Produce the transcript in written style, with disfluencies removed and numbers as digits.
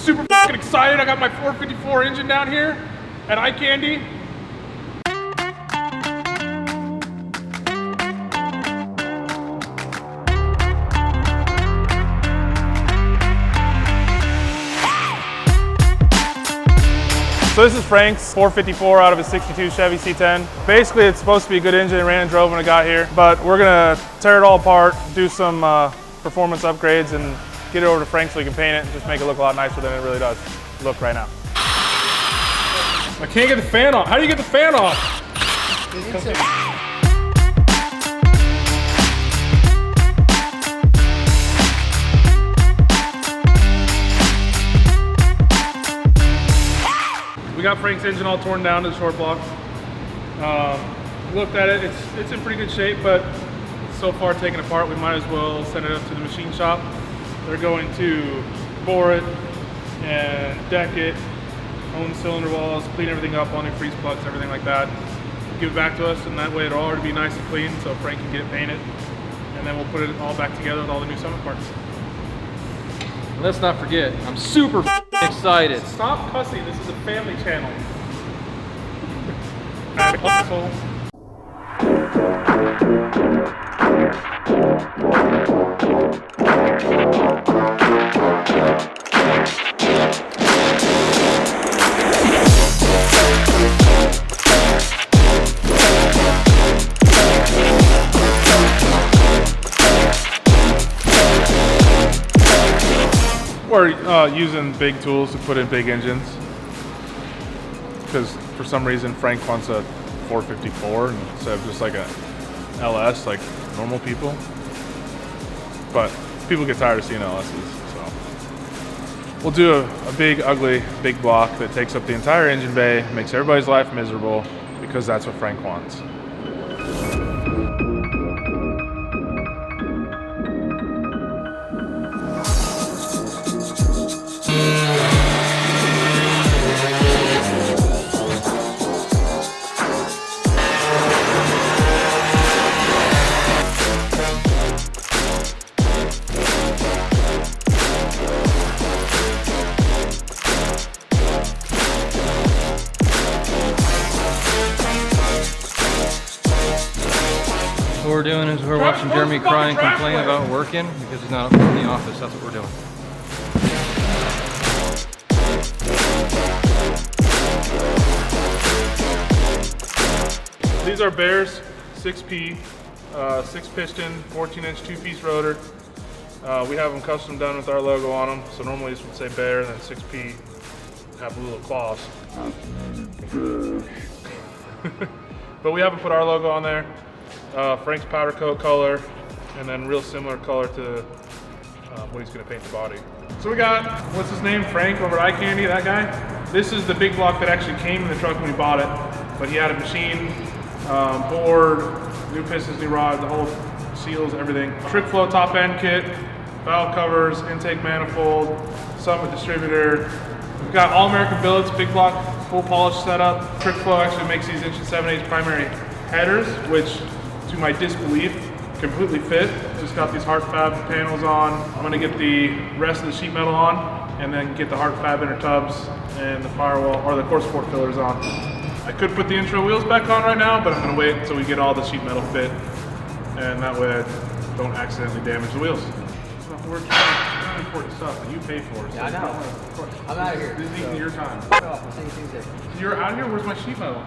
super fucking excited. I got my 454 engine down here at Eye Candy. So this is Frank's 454 out of a 62 Chevy C10. Basically, it's supposed to be a good engine. It ran and drove when it got here, but we're gonna tear it all apart, do some performance upgrades, and get it over to Frank so he can paint it and just make it look a lot nicer than it really does look right now. I can't get the fan off. How do you get the fan off? We got Frank's engine all torn down to the short block. Looked at it, it's in pretty good shape, but so far taken apart, we might as well send it up to the machine shop. They're going to bore it and deck it, own cylinder walls, clean everything up, all new freeze plugs, everything like that. Give it back to us, and that way it'll already be nice and clean so Frank can get it painted. And then we'll put it all back together with all the new Summit parts. And let's not forget, I'm super excited. Stop cussing, this is a family channel. We're using big tools to put in big engines because for some reason Frank wants a 454 instead of just like a LS like normal people. But people get tired of seeing LSs, so we'll do a big, ugly, big block that takes up the entire engine bay, makes everybody's life miserable because that's what Frank wants. What we're doing is we're watching Jeremy cry and complain about working because he's not in the office. That's what we're doing. These are Baer's 6P, 6 piston, 14-inch 2-piece rotor. We have them custom done with our logo on them. So normally this would say Baer, and then 6P have little claws. But we haven't put our logo on there. Frank's powder coat color, and then real similar color to what he's going to paint the body. So we got, what's his name, Frank over at Eye Candy, that guy. This is the big block that actually came in the truck when we bought it, but he had a machine, board, new pistons, new rod, the whole seals, everything. Trick flow top end kit, valve covers, intake manifold, Summit distributor. We've got all American billets, big block, full polish setup. Trick flow actually makes these inch and 7/8 primary headers, which to my disbelief, completely fit. Just got these hard fab panels on. I'm gonna get the rest of the sheet metal on and then get the hard fab inner tubs and the firewall or the core support fillers on. I could put the intro wheels back on right now, but I'm gonna wait until we get all the sheet metal fit, and that way I don't accidentally damage the wheels. It's not working. It's not important stuff that you pay for. So yeah, I know. Of course. I'm out of here. This is eating your time. Fuck off. I'm saying things that... You're out of here? Where's my sheet metal?